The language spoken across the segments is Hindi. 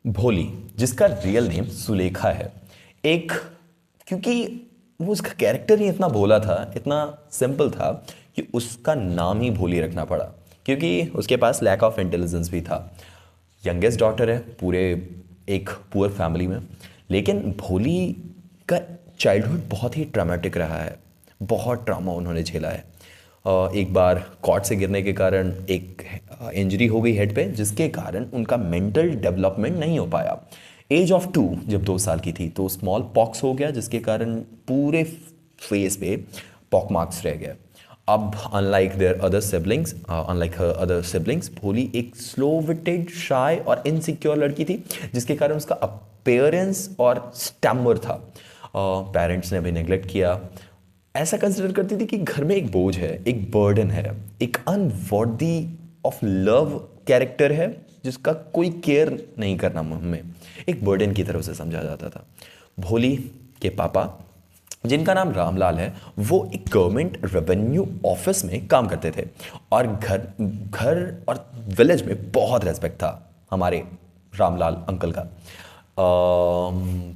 भोली, जिसका रियल नेम सुलेखा है, एक क्योंकि वो उसका कैरेक्टर ही इतना भोला था, इतना सिंपल था कि उसका नाम ही भोली रखना पड़ा, क्योंकि उसके पास लैक ऑफ इंटेलिजेंस भी था। यंगेस्ट डॉटर है पूरे एक पुअर फैमिली में, लेकिन भोली का चाइल्डहुड बहुत ही ट्रामेटिक रहा है। बहुत ट्रामा उन्होंने झेला है। एक बार कॉर्ट से गिरने के कारण एक इंजरी हो गई हेड पे, जिसके कारण उनका मेंटल डेवलपमेंट नहीं हो पाया। एज ऑफ 2 जब 2 साल की थी तो स्मॉल पॉक्स हो गया, जिसके कारण पूरे फेस पे पॉक मार्क्स रह गए। अब अनलाइक हर अदर सिबलिंग्स, भोली एक स्लो विटेड, शाय और इनसिक्योर लड़की थी, जिसके कारण उसका अपेयरेंस और स्टैमर था। पेरेंट्स ने भी नेग्लेक्ट किया। ऐसा कंसिडर करती थी कि घर में एक बोझ है, एक बर्डन है, एक अनवर्दी ऑफ लव कैरेक्टर है, जिसका कोई केयर नहीं करना हमें, एक बर्डन की तरफ से समझा जाता था। भोली के पापा, जिनका नाम रामलाल है, वो एक गवर्नमेंट रेवेन्यू ऑफिस में काम करते थे, और घर घर और विलेज में बहुत रेस्पेक्ट था हमारे रामलाल अंकल का।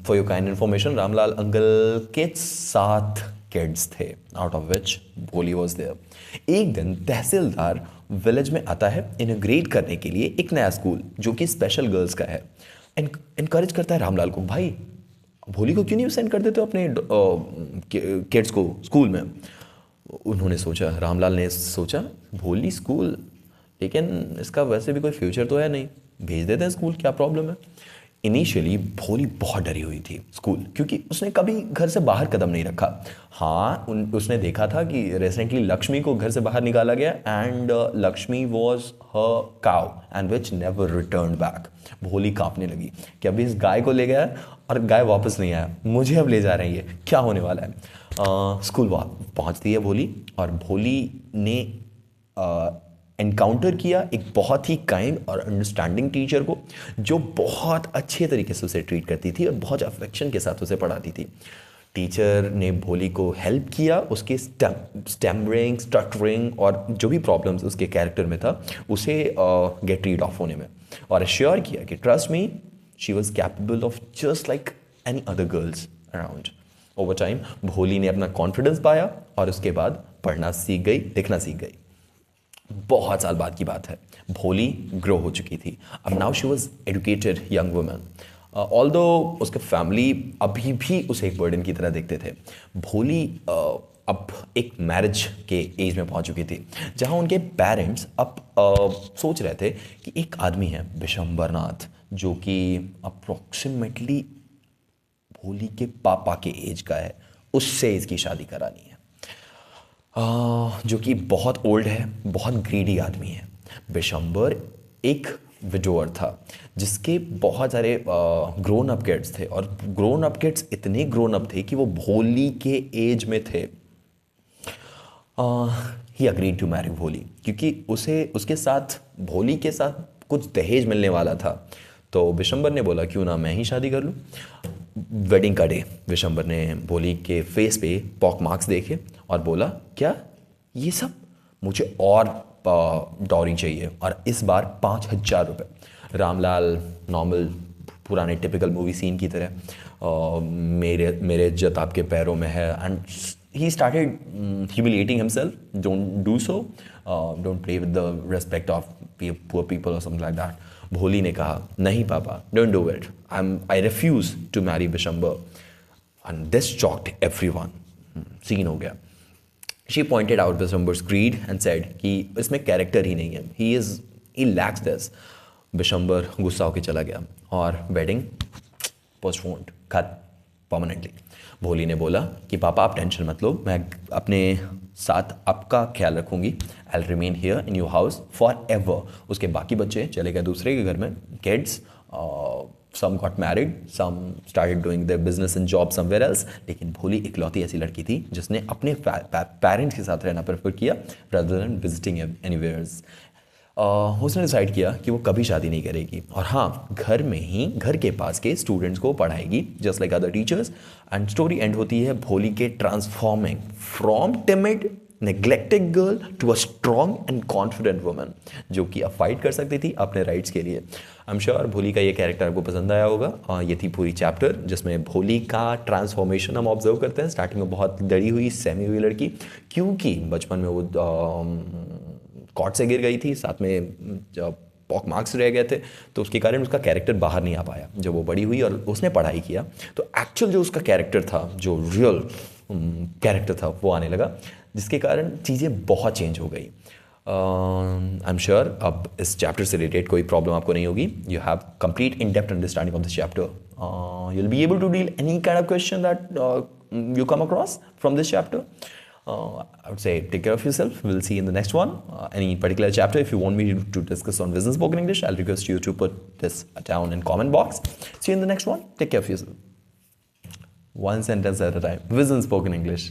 For your kind information, Ramlal uncle के 7 किड्स थे, आउट ऑफ विच भोली वॉज देयर। एक दिन तहसीलदार विलेज में आता है इनोग्रेट करने के लिए एक नया स्कूल, जो कि स्पेशल गर्ल्स का है। इनकरेज करता है रामलाल को, भाई भोली को क्यों नहीं सेंड कर देते हो अपने किड्स को स्कूल में। उन्होंने सोचा, रामलाल ने सोचा, भोली स्कूल, लेकिन इसका वैसे भी कोई फ्यूचर तो है नहीं, भेज देते हैं स्कूल, क्या प्रॉब्लम है। इनिशियली भोली बहुत डरी हुई थी स्कूल, क्योंकि उसने कभी घर से बाहर कदम नहीं रखा। हाँ, उसने देखा था कि रिसेंटली लक्ष्मी को घर से बाहर निकाला गया, and Lakshmi was her cow and which never return back. भोली कांपने लगी कि अभी इस गाय को ले गया और गाय वापस नहीं आया, मुझे अब ले जा रही है, क्या होने वाला है। स्कूल पहुंचती है भोली, और भोली ने एनकाउंटर किया एक बहुत ही काइंड और अंडरस्टैंडिंग टीचर को, जो बहुत अच्छे तरीके से उसे ट्रीट करती थी और बहुत अफेक्शन के साथ उसे पढ़ाती थी। टीचर ने भोली को हेल्प किया, उसके स्टैमरिंग, स्टटरिंग और जो भी प्रॉब्लम्स उसके कैरेक्टर में था, उसे गेट रीड ऑफ होने में, और अश्योर किया कि trust me, she was capable of just like any other girls around. Over time भोली ने अपना कॉन्फिडेंस पाया, और उसके बाद पढ़ना सीख गई, लिखना सीख गई। बहुत साल बाद की बात है, भोली ग्रो हो चुकी थी। अब now she was educated young woman. Although उसके फैमिली अभी भी उसे एक बर्डन की तरह देखते थे। भोली अब एक मैरिज के एज में पहुंच चुकी थी, जहां उनके पेरेंट्स अब सोच रहे थे कि एक आदमी है विशंबर नाथ, जो कि अप्रोक्सीमेटली भोली के पापा के एज का है, उससे इसकी शादी करानी है। जो कि बहुत ओल्ड है, बहुत ग्रीडी आदमी है। विशंबर एक विडोअर था, जिसके बहुत सारे ग्रोन अप किड्स थे, और ग्रोन अप किड्स इतने ग्रोन अप थे कि वो भोली के एज में थे। ही अग्रीड टू मैरी भोली, क्योंकि उसे उसके साथ, भोली के साथ कुछ दहेज मिलने वाला था। तो विशंबर ने बोला, क्यों ना मैं ही शादी कर लूँ। वेडिंग का डे, विशंबर ने भोली के फेस पे पॉक मार्क्स देखे और बोला, क्या ये सब, मुझे और डॉरी चाहिए, और इस बार 5,000 रुपये। रामलाल नॉर्मल पुराने टिपिकल मूवी सीन की तरह, मेरे मेरे इज्जत आपके पैरों में है, and he started humiliating himself, don't do so, don't play with the respect of poor people और समथिंग लाइक दैट। भोली ने कहा, नहीं पापा, don't do it, I refuse to marry Vishambar, and this shocked everyone. Scene हो गया। She pointed out Vishambar's greed and said कि इसमें कैरेक्टर ही नहीं है, ही लैक्स दिस। विशंबर गुस्सा होकर चला गया, और वेडिंग पोस्टपोन्ड, खत्म परमानेंटली। भोली ने बोला कि पापा आप टेंशन मत लो, मैं अपने साथ आपका ख्याल रखूंगी, I remain here in your house for ever. उसके बाकी बच्चे चले गए दूसरे के घर में, kids, some got married, some started doing their business and job somewhere else, लेकिन भोली इकलौती ऐसी लड़की थी जिसने अपने पेरेंट्स के साथ रहना प्रेफर किया rather than visiting anywhere else। उसने डिसाइड किया कि वो कभी शादी नहीं करेगी, और हाँ, घर में ही, घर के पास के स्टूडेंट्स को पढ़ाएगी, just like other teachers. And story end होती है भोली के transforming from timid neglected girl to a strong and confident woman, जो कि अब फाइट कर सकती थी अपने राइट्स के लिए। आई एम श्योर भोली का ये कैरेक्टर आपको पसंद आया होगा। और ये थी पूरी चैप्टर जिसमें भोली का ट्रांसफॉर्मेशन हम ऑब्जर्व करते हैं। स्टार्टिंग में बहुत डरी हुई, सहमी हुई लड़की, क्योंकि बचपन में वो कॉट से गिर गई थी, साथ में जब पॉक मार्क्स रह गए थे, तो उसके कारण उसका कैरेक्टर बाहर नहीं आ पाया। जब वो बड़ी हुई और उसने पढ़ाई किया, तो एक्चुअल जो उसका कैरेक्टर था, जो रियल कैरेक्टर था, वो आने लगा, जिसके कारण चीज़ें बहुत चेंज हो गई। आई एम श्योर अब इस चैप्टर से रिलेटेड कोई प्रॉब्लम आपको नहीं होगी। You have complete in depth understanding of this chapter. You will be able to deal any kind of question that you come across from this chapter. I would say take care of yourself. We'll see you in the next one. Any particular chapter, if you want me to discuss on Vision Spoken English, I'll request you to put this down in comment box. See you in the next one. Take care of yourself. One sentence at a time. Vision Spoken English.